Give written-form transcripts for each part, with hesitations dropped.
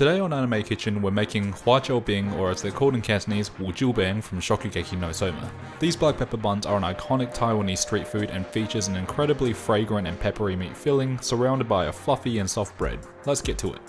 Today on Anime Kitchen, we're making Hujiao Bing, or as they're called in Cantonese, Hujiao Bing from Shokugeki no Soma. These black pepper buns are an iconic Taiwanese street food and features an incredibly fragrant and peppery meat filling surrounded by a fluffy and soft bread. Let's get to it.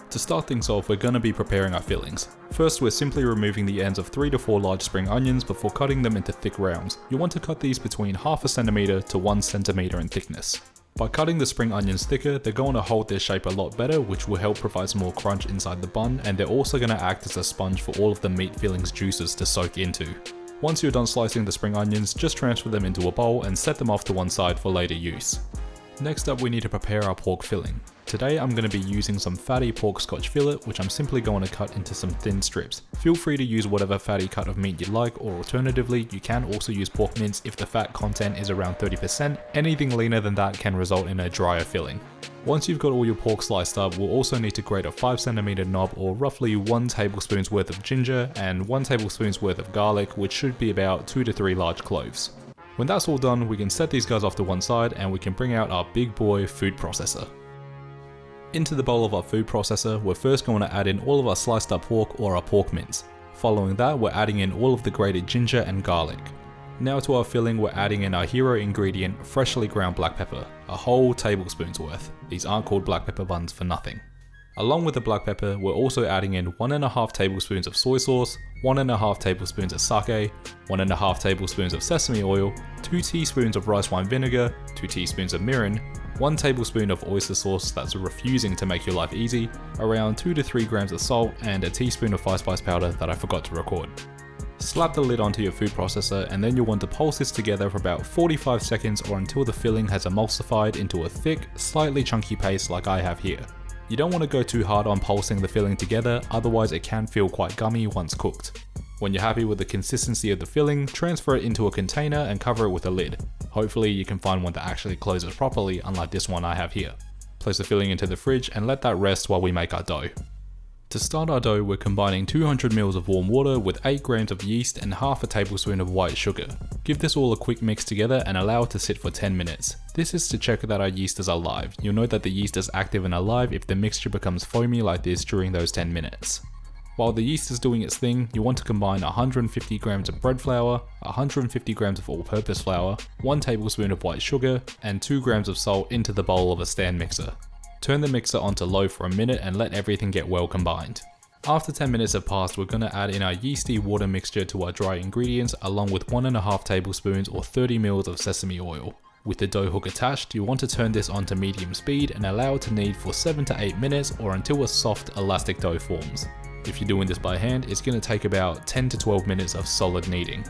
To start things off, we're going to be preparing our fillings. First, we're simply removing the ends of 3 to 4 large spring onions before cutting them into thick rounds. You want to cut these between half a centimeter to 1 centimeter in thickness. By cutting the spring onions thicker, they're going to hold their shape a lot better, which will help provide some more crunch inside the bun, and they're also going to act as a sponge for all of the meat fillings juices to soak into. Once you're done slicing the spring onions, just transfer them into a bowl and set them off to one side for later use. Next up, we need to prepare our pork filling. Today I'm going to be using some fatty pork scotch fillet, which I'm simply going to cut into some thin strips. Feel free to use whatever fatty cut of meat you like, or alternatively, you can also use pork mince if the fat content is around 30%. Anything leaner than that can result in a drier filling. Once you've got all your pork sliced up, we'll also need to grate a 5cm knob, or roughly 1 tablespoon's worth of ginger and 1 tablespoon's worth of garlic, which should be about 2 to 3 large cloves. When that's all done, we can set these guys off to one side and we can bring out our big boy food processor. Into the bowl of our food processor, we're first going to add in all of our sliced up pork, or our pork mince. Following that, we're adding in all of the grated ginger and garlic. Now to our filling, we're adding in our hero ingredient, freshly ground black pepper, a whole tablespoon's worth. These aren't called black pepper buns for nothing. Along with the black pepper, we're also adding in 1.5 tablespoons of soy sauce, 1.5 tablespoons of sake, 1.5 tablespoons of sesame oil, 2 teaspoons of rice wine vinegar, 2 teaspoons of mirin, 1 tablespoon of oyster sauce that's refusing to make your life easy, around 2 to 3 grams of salt, and a teaspoon of five spice powder that I forgot to record. Slap the lid onto your food processor, and then you'll want to pulse this together for about 45 seconds or until the filling has emulsified into a thick, slightly chunky paste like I have here. You don't want to go too hard on pulsing the filling together, otherwise it can feel quite gummy once cooked. When you're happy with the consistency of the filling, transfer it into a container and cover it with a lid. Hopefully you can find one that actually closes properly, unlike this one I have here. Place the filling into the fridge and let that rest while we make our dough. To start our dough, we're combining 200 ml of warm water with 8 grams of yeast and half a tablespoon of white sugar. Give this all a quick mix together and allow it to sit for 10 minutes. This is to check that our yeast is alive. You'll know that the yeast is active and alive if the mixture becomes foamy like this during those 10 minutes. While the yeast is doing its thing, you want to combine 150 grams of bread flour, 150 grams of all-purpose flour, 1 tablespoon of white sugar, and 2 grams of salt into the bowl of a stand mixer. Turn the mixer onto low for a minute and let everything get well combined. After 10 minutes have passed, we're going to add in our yeasty water mixture to our dry ingredients, along with 1.5 tablespoons or 30 ml of sesame oil. With the dough hook attached, you want to turn this on to medium speed and allow it to knead for 7 to 8 minutes or until a soft elastic dough forms. If you're doing this by hand, it's going to take about 10 to 12 minutes of solid kneading.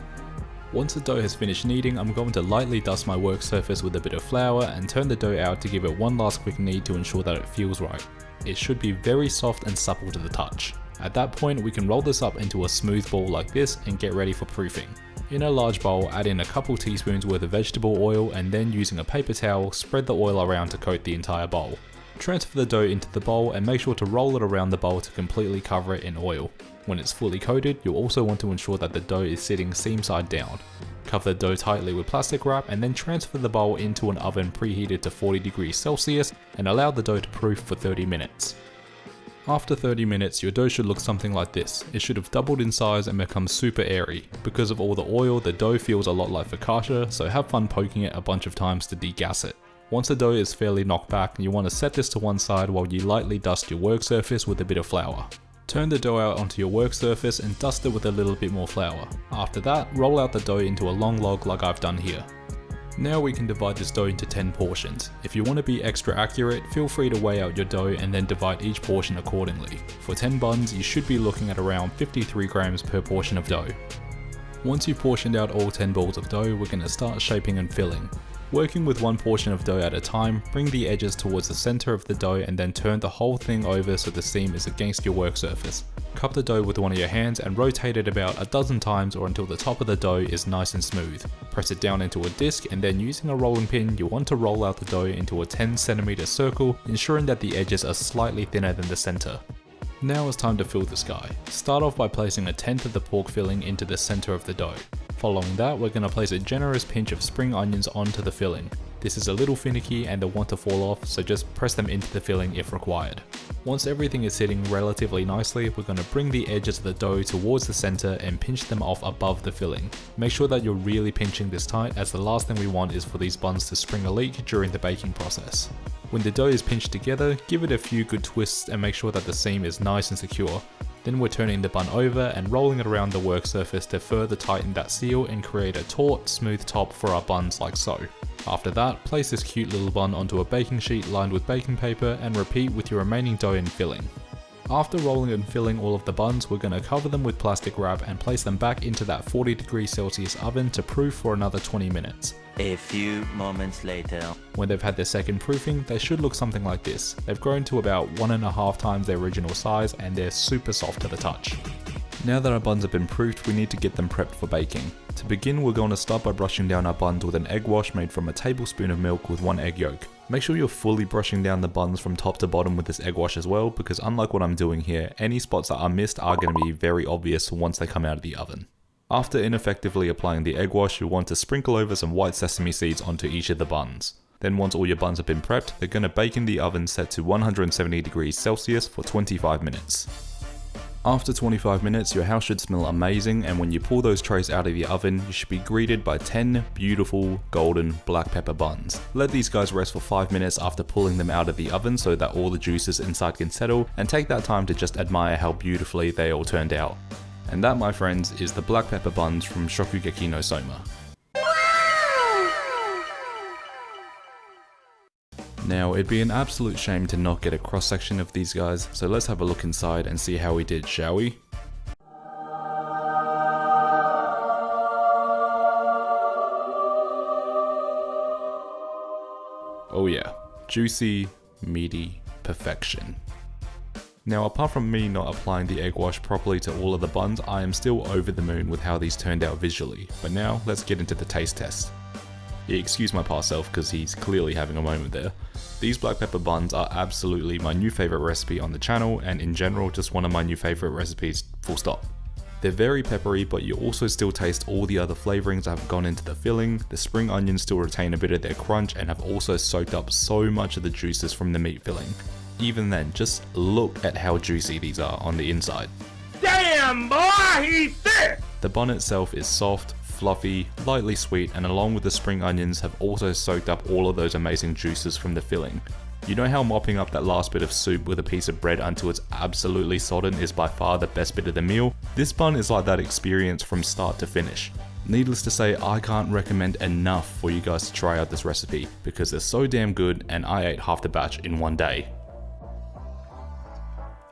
Once the dough has finished kneading, I'm going to lightly dust my work surface with a bit of flour and turn the dough out to give it one last quick knead to ensure that it feels right. It should be very soft and supple to the touch. At that point, we can roll this up into a smooth ball like this and get ready for proofing. In a large bowl, add in a couple teaspoons worth of vegetable oil, and then using a paper towel, spread the oil around to coat the entire bowl. Transfer the dough into the bowl and make sure to roll it around the bowl to completely cover it in oil. When it's fully coated, you'll also want to ensure that the dough is sitting seam side down. Cover the dough tightly with plastic wrap and then transfer the bowl into an oven preheated to 40 degrees Celsius and allow the dough to proof for 30 minutes. After 30 minutes, your dough should look something like this. It should have doubled in size and become super airy. Because of all the oil, the dough feels a lot like focaccia, so have fun poking it a bunch of times to degas it. Once the dough is fairly knocked back, you want to set this to one side while you lightly dust your work surface with a bit of flour. Turn the dough out onto your work surface and dust it with a little bit more flour. After that, roll out the dough into a long log like I've done here. Now we can divide this dough into 10 portions. If you want to be extra accurate, feel free to weigh out your dough and then divide each portion accordingly. For 10 buns, you should be looking at around 53 grams per portion of dough. Once you've portioned out all 10 balls of dough, we're going to start shaping and filling. Working with one portion of dough at a time, bring the edges towards the center of the dough and then turn the whole thing over so the seam is against your work surface. Cup the dough with one of your hands and rotate it about a dozen times or until the top of the dough is nice and smooth. Press it down into a disc and then using a rolling pin, you want to roll out the dough into a 10 cm circle, ensuring that the edges are slightly thinner than the center. Now it's time to fill this guy. Start off by placing a tenth of the pork filling into the center of the dough. Following that, we're going to place a generous pinch of spring onions onto the filling. This is a little finicky and they'll want to fall off, so just press them into the filling if required. Once everything is sitting relatively nicely, we're going to bring the edges of the dough towards the center and pinch them off above the filling. Make sure that you're really pinching this tight, as the last thing we want is for these buns to spring a leak during the baking process. When the dough is pinched together, give it a few good twists and make sure that the seam is nice and secure. Then we're turning the bun over and rolling it around the work surface to further tighten that seal and create a taut, smooth top for our buns like so. After that, place this cute little bun onto a baking sheet lined with baking paper and repeat with your remaining dough and filling. After rolling and filling all of the buns, we're going to cover them with plastic wrap and place them back into that 40°C oven to proof for another 20 minutes. A few moments later. When they've had their second proofing, they should look something like this. They've grown to about 1.5 times their original size and they're super soft to the touch. Now that our buns have been proofed, we need to get them prepped for baking. To begin, we're going to start by brushing down our buns with an egg wash made from a tablespoon of milk with 1 egg yolk. Make sure you're fully brushing down the buns from top to bottom with this egg wash as well, because unlike what I'm doing here, any spots that are missed are going to be very obvious once they come out of the oven. After ineffectively applying the egg wash, you'll want to sprinkle over some white sesame seeds onto each of the buns. Then once all your buns have been prepped, they're going to bake in the oven set to 170°C for 25 minutes. After 25 minutes, your house should smell amazing, and when you pull those trays out of the oven, you should be greeted by 10 beautiful golden black pepper buns. Let these guys rest for 5 minutes after pulling them out of the oven so that all the juices inside can settle, and take that time to just admire how beautifully they all turned out. And that, my friends, is the black pepper buns from Shokugeki no Soma. Now, it'd be an absolute shame to not get a cross section of these guys, so let's have a look inside and see how we did, shall we? Oh yeah, juicy, meaty perfection. Now, apart from me not applying the egg wash properly to all of the buns, I am still over the moon with how these turned out visually. But now, let's get into the taste test. Yeah, excuse my past self because he's clearly having a moment there. These black pepper buns are absolutely my new favourite recipe on the channel, and in general just one of my new favourite recipes, full stop. They're very peppery, but you also still taste all the other flavourings that have gone into the filling. The spring onions still retain a bit of their crunch and have also soaked up so much of the juices from the meat filling. Even then, just look at how juicy these are on the inside. Damn boy, he's thick! The bun itself is soft, fluffy, lightly sweet, and along with the spring onions have also soaked up all of those amazing juices from the filling. You know how mopping up that last bit of soup with a piece of bread until it's absolutely sodden is by far the best bit of the meal? This bun is like that experience from start to finish. Needless to say, I can't recommend enough for you guys to try out this recipe because they're so damn good, and I ate half the batch in one day.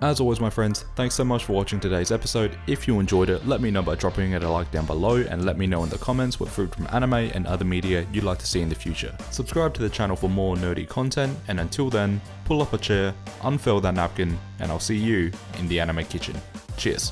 As always, my friends, thanks so much for watching today's episode. If you enjoyed it, let me know by dropping it a like down below, and let me know in the comments what food from anime and other media you'd like to see in the future. Subscribe to the channel for more nerdy content, and until then, pull up a chair, unfurl that napkin, and I'll see you in the anime kitchen. Cheers.